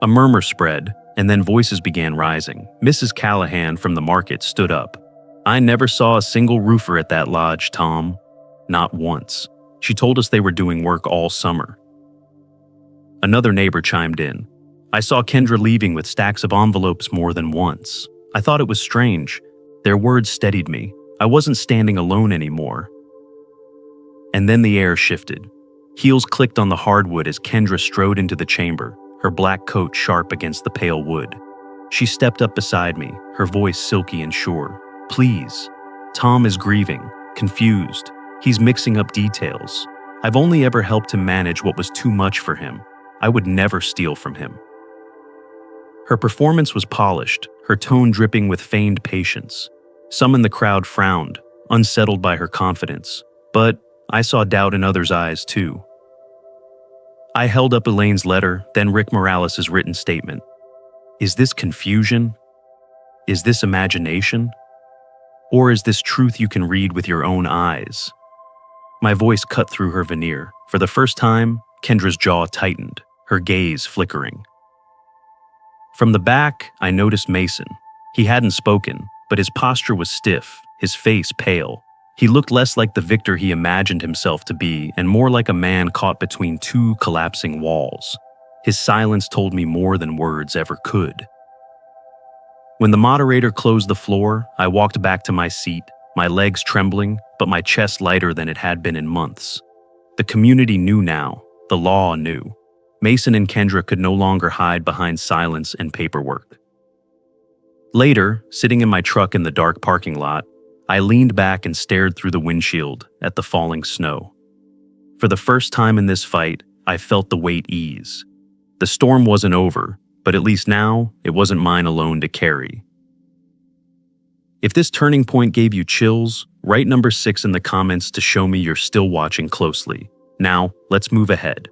A murmur spread, and then voices began rising. Mrs. Callahan from the market stood up. "I never saw a single roofer at that lodge, Tom. Not once. She told us they were doing work all summer." Another neighbor chimed in. "I saw Kendra leaving with stacks of envelopes more than once. I thought it was strange." Their words steadied me. I wasn't standing alone anymore. And then the air shifted. Heels clicked on the hardwood as Kendra strode into the chamber, her black coat sharp against the pale wood. She stepped up beside me, her voice silky and sure. "Please. Tom is grieving, confused. He's mixing up details. I've only ever helped him manage what was too much for him. I would never steal from him." Her performance was polished, her tone dripping with feigned patience. Some in the crowd frowned, unsettled by her confidence, but I saw doubt in others' eyes too. I held up Elaine's letter, then Rick Morales' written statement. Is this confusion? Is this imagination? Or is this truth you can read with your own eyes? My voice cut through her veneer. For the first time, Kendra's jaw tightened, her gaze flickering. From the back, I noticed Mason. He hadn't spoken, but his posture was stiff, his face pale. He looked less like the victor he imagined himself to be and more like a man caught between 2 collapsing walls. His silence told me more than words ever could. When the moderator closed the floor, I walked back to my seat, my legs trembling, but my chest lighter than it had been in months. The community knew now. The law knew. Mason and Kendra could no longer hide behind silence and paperwork. Later, sitting in my truck in the dark parking lot, I leaned back and stared through the windshield at the falling snow. For the first time in this fight, I felt the weight ease. The storm wasn't over, but at least now, it wasn't mine alone to carry. If this turning point gave you chills, write number 6 in the comments to show me you're still watching closely. Now, let's move ahead.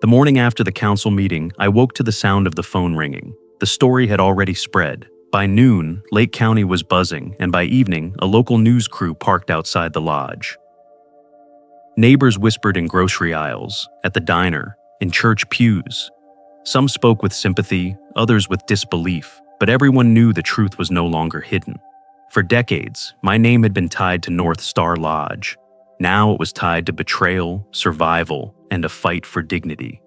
The morning after the council meeting, I woke to the sound of the phone ringing. The story had already spread. By noon, Lake County was buzzing, and by evening, a local news crew parked outside the lodge. Neighbors whispered in grocery aisles, at the diner, in church pews. Some spoke with sympathy, others with disbelief, but everyone knew the truth was no longer hidden. For decades, my name had been tied to North Star Lodge. Now it was tied to betrayal, survival, and a fight for dignity.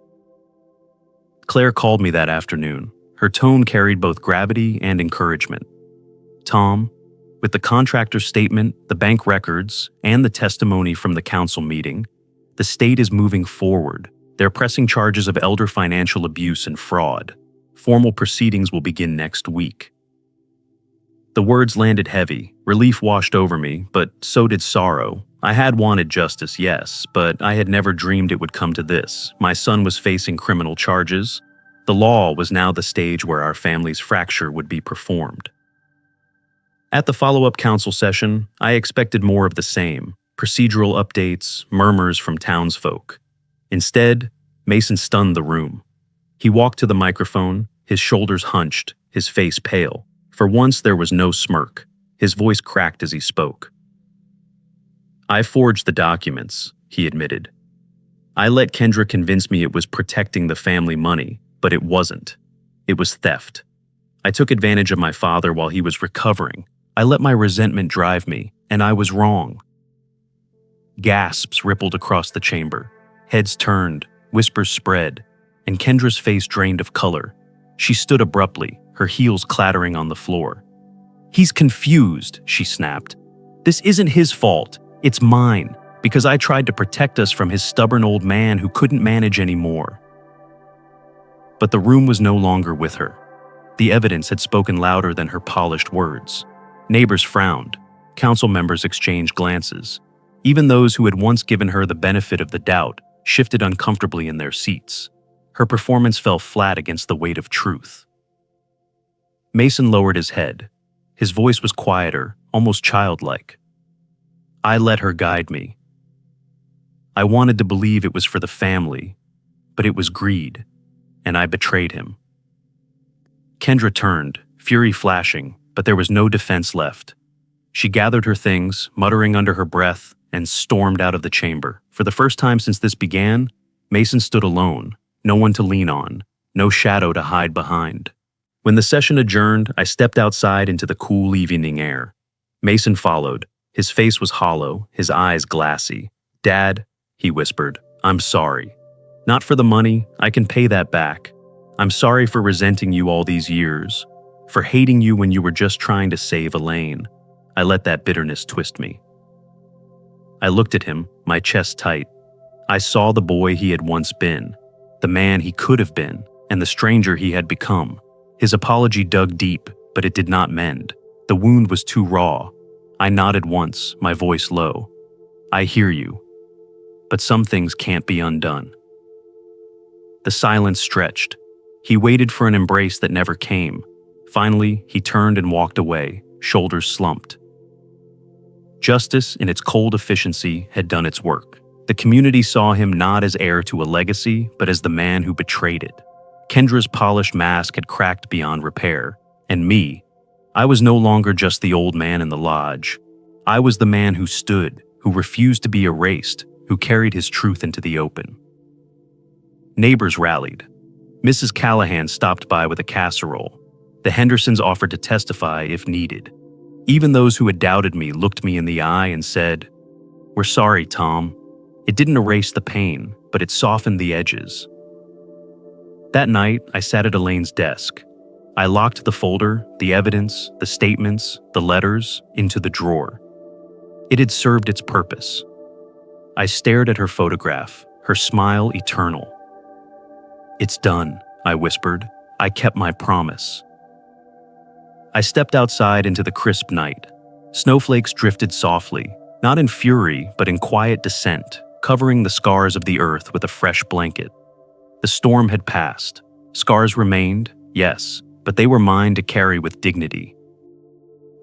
Claire called me that afternoon. Her tone carried both gravity and encouragement. "Tom, with the contractor's statement, the bank records, and the testimony from the council meeting, the state is moving forward. They're pressing charges of elder financial abuse and fraud. Formal proceedings will begin next week." The words landed heavy. Relief washed over me, but so did sorrow. I had wanted justice, yes, but I had never dreamed it would come to this. My son was facing criminal charges. The law was now the stage where our family's fracture would be performed. At the follow-up council session, I expected more of the same: procedural updates, murmurs from townsfolk. Instead, Mason stunned the room. He walked to the microphone, his shoulders hunched, his face pale. For once, there was no smirk. His voice cracked as he spoke. "I forged the documents," he admitted. "I let Kendra convince me it was protecting the family money, but it wasn't. It was theft. I took advantage of my father while he was recovering. I let my resentment drive me, and I was wrong." Gasps rippled across the chamber. Heads turned, whispers spread, and Kendra's face drained of color. She stood abruptly, her heels clattering on the floor. "He's confused," she snapped. "This isn't his fault. It's mine, because I tried to protect us from his stubborn old man who couldn't manage anymore." But the room was no longer with her. The evidence had spoken louder than her polished words. Neighbors frowned. Council members exchanged glances. Even those who had once given her the benefit of the doubt shifted uncomfortably in their seats. Her performance fell flat against the weight of truth. Mason lowered his head. His voice was quieter, almost childlike. "I let her guide me. I wanted to believe it was for the family, but it was greed, and I betrayed him." Kendra turned, fury flashing, but there was no defense left. She gathered her things, muttering under her breath, and stormed out of the chamber. For the first time since this began, Mason stood alone, no one to lean on, no shadow to hide behind. When the session adjourned, I stepped outside into the cool evening air. Mason followed. His face was hollow, his eyes glassy. "Dad," he whispered, "I'm sorry. Not for the money, I can pay that back. I'm sorry for resenting you all these years, for hating you when you were just trying to save Elaine. I let that bitterness twist me." I looked at him, my chest tight. I saw the boy he had once been, the man he could have been, and the stranger he had become. His apology dug deep, but it did not mend. The wound was too raw. I nodded once, my voice low. "I hear you, but some things can't be undone." The silence stretched. He waited for an embrace that never came. Finally, he turned and walked away, shoulders slumped. Justice, in its cold efficiency, had done its work. The community saw him not as heir to a legacy, but as the man who betrayed it. Kendra's polished mask had cracked beyond repair. And me, I was no longer just the old man in the lodge. I was the man who stood, who refused to be erased, who carried his truth into the open. Neighbors rallied. Mrs. Callahan stopped by with a casserole. The Hendersons offered to testify if needed. Even those who had doubted me looked me in the eye and said, "We're sorry, Tom. It didn't erase the pain, but it softened the edges." That night, I sat at Elaine's desk. I locked the folder, the evidence, the statements, the letters, into the drawer. It had served its purpose. I stared at her photograph, her smile eternal. "It's done," I whispered. "I kept my promise." I stepped outside into the crisp night. Snowflakes drifted softly, not in fury, but in quiet descent, covering the scars of the earth with a fresh blanket. The storm had passed. Scars remained, yes, but they were mine to carry with dignity.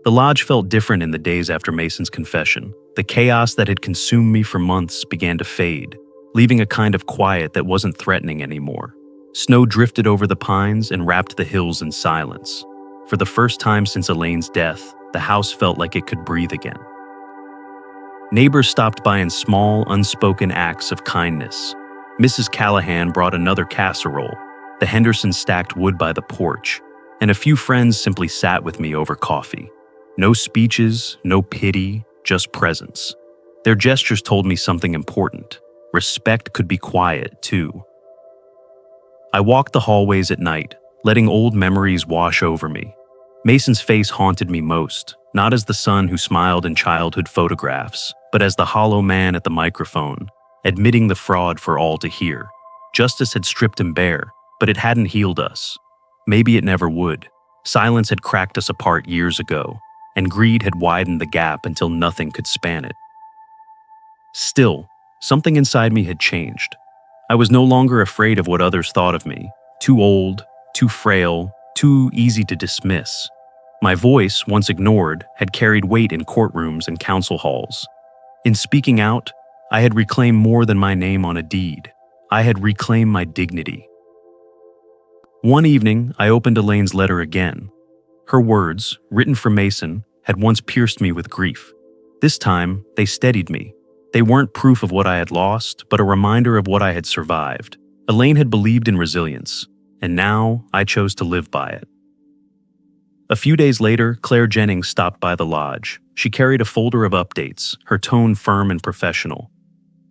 The lodge felt different in the days after Mason's confession. The chaos that had consumed me for months began to fade, leaving a kind of quiet that wasn't threatening anymore. Snow drifted over the pines and wrapped the hills in silence. For the first time since Elaine's death, the house felt like it could breathe again. Neighbors stopped by in small, unspoken acts of kindness. Mrs. Callahan brought another casserole. The Hendersons stacked wood by the porch, and a few friends simply sat with me over coffee. No speeches, no pity, just presence. Their gestures told me something important. Respect could be quiet, too. I walked the hallways at night, letting old memories wash over me. Mason's face haunted me most, not as the son who smiled in childhood photographs, but as the hollow man at the microphone, admitting the fraud for all to hear. Justice had stripped him bare, but it hadn't healed us. Maybe it never would. Silence had cracked us apart years ago, and greed had widened the gap until nothing could span it. Still, something inside me had changed. I was no longer afraid of what others thought of me. Too old, too frail, too easy to dismiss. My voice, once ignored, had carried weight in courtrooms and council halls. In speaking out, I had reclaimed more than my name on a deed. I had reclaimed my dignity. One evening, I opened Elaine's letter again. Her words, written for Mason, had once pierced me with grief. This time, they steadied me. They weren't proof of what I had lost, but a reminder of what I had survived. Elaine had believed in resilience, and now I chose to live by it. A few days later, Claire Jennings stopped by the lodge. She carried a folder of updates, her tone firm and professional.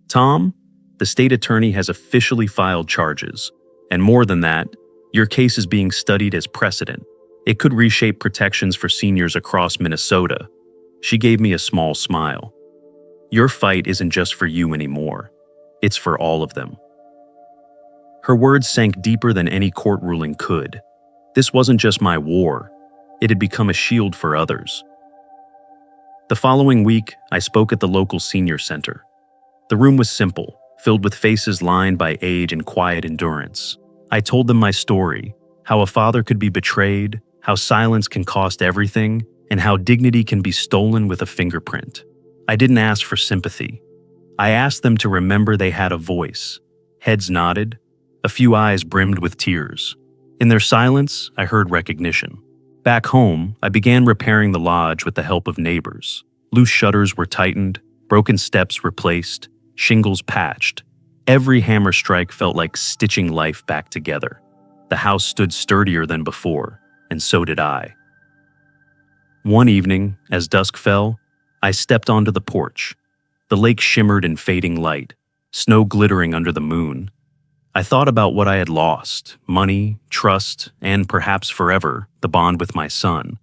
"Tom, the state attorney has officially filed charges. And more than that, your case is being studied as precedent. It could reshape protections for seniors across Minnesota." She gave me a small smile. "Your fight isn't just for you anymore. It's for all of them." Her words sank deeper than any court ruling could. This wasn't just my war. It had become a shield for others. The following week, I spoke at the local senior center. The room was simple, filled with faces lined by age and quiet endurance. I told them my story, how a father could be betrayed, how silence can cost everything, and how dignity can be stolen with a fingerprint. I didn't ask for sympathy. I asked them to remember they had a voice. Heads nodded, a few eyes brimmed with tears. In their silence, I heard recognition. Back home, I began repairing the lodge with the help of neighbors. Loose shutters were tightened, broken steps replaced, shingles patched. Every hammer strike felt like stitching life back together. The house stood sturdier than before, and so did I. One evening, as dusk fell, I stepped onto the porch. The lake shimmered in fading light, snow glittering under the moon. I thought about what I had lost, money, trust, and perhaps forever, the bond with my son.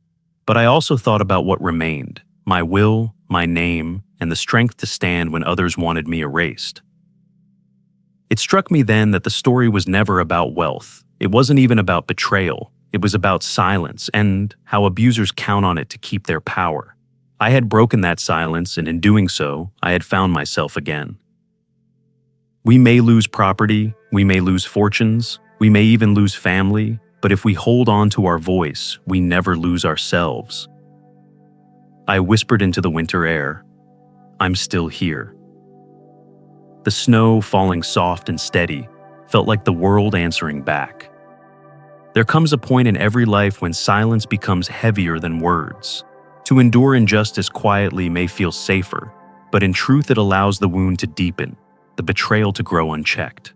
But I also thought about what remained, my will, my name, and the strength to stand when others wanted me erased. It struck me then that the story was never about wealth. It wasn't even about betrayal. It was about silence and how abusers count on it to keep their power. I had broken that silence, and in doing so, I had found myself again. We may lose property, we may lose fortunes, we may even lose family, but if we hold on to our voice, we never lose ourselves. I whispered into the winter air, "I'm still here." The snow, falling soft and steady, felt like the world answering back. There comes a point in every life when silence becomes heavier than words. To endure injustice quietly may feel safer, but in truth it allows the wound to deepen, the betrayal to grow unchecked.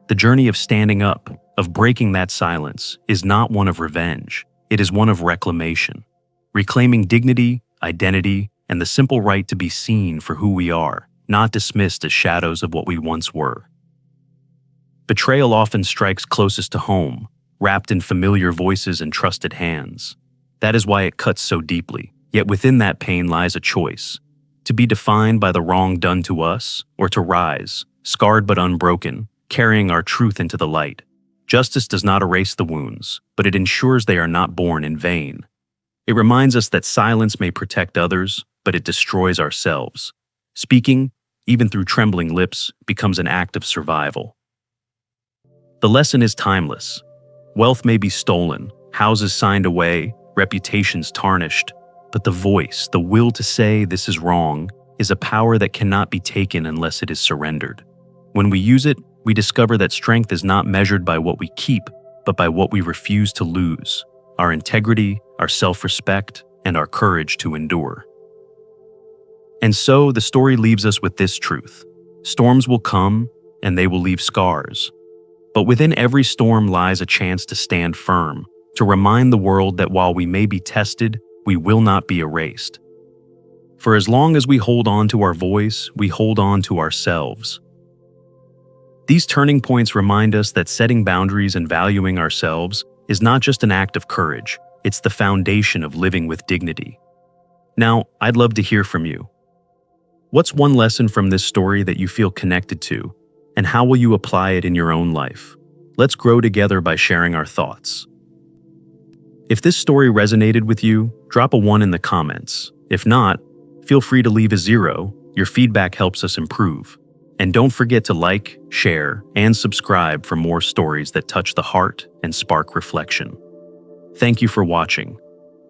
The journey of standing up, of breaking that silence, is not one of revenge. It is one of reclamation, reclaiming dignity, identity, and the simple right to be seen for who we are, not dismissed as shadows of what we once were. Betrayal often strikes closest to home, wrapped in familiar voices and trusted hands. That is why it cuts so deeply. Yet within that pain lies a choice: to be defined by the wrong done to us, or to rise, scarred but unbroken, carrying our truth into the light. Justice does not erase the wounds, but it ensures they are not born in vain. It reminds us that silence may protect others, but it destroys ourselves. Speaking, even through trembling lips, becomes an act of survival. The lesson is timeless. Wealth may be stolen, houses signed away, reputations tarnished, but the voice, the will to say this is wrong, is a power that cannot be taken unless it is surrendered. When we use it, we discover that strength is not measured by what we keep, but by what we refuse to lose: our integrity, our self-respect, and our courage to endure. And so the story leaves us with this truth: storms will come, and they will leave scars. But within every storm lies a chance to stand firm, to remind the world that while we may be tested, we will not be erased. For as long as we hold on to our voice, we hold on to ourselves. These turning points remind us that setting boundaries and valuing ourselves is not just an act of courage, it's the foundation of living with dignity. Now, I'd love to hear from you. What's one lesson from this story that you feel connected to, and how will you apply it in your own life? Let's grow together by sharing our thoughts. If this story resonated with you, drop a 1 in the comments. If not, feel free to leave a 0. Your feedback helps us improve. And don't forget to like, share, and subscribe for more stories that touch the heart and spark reflection. Thank you for watching.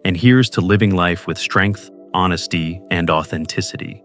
And here's to living life with strength, honesty, and authenticity.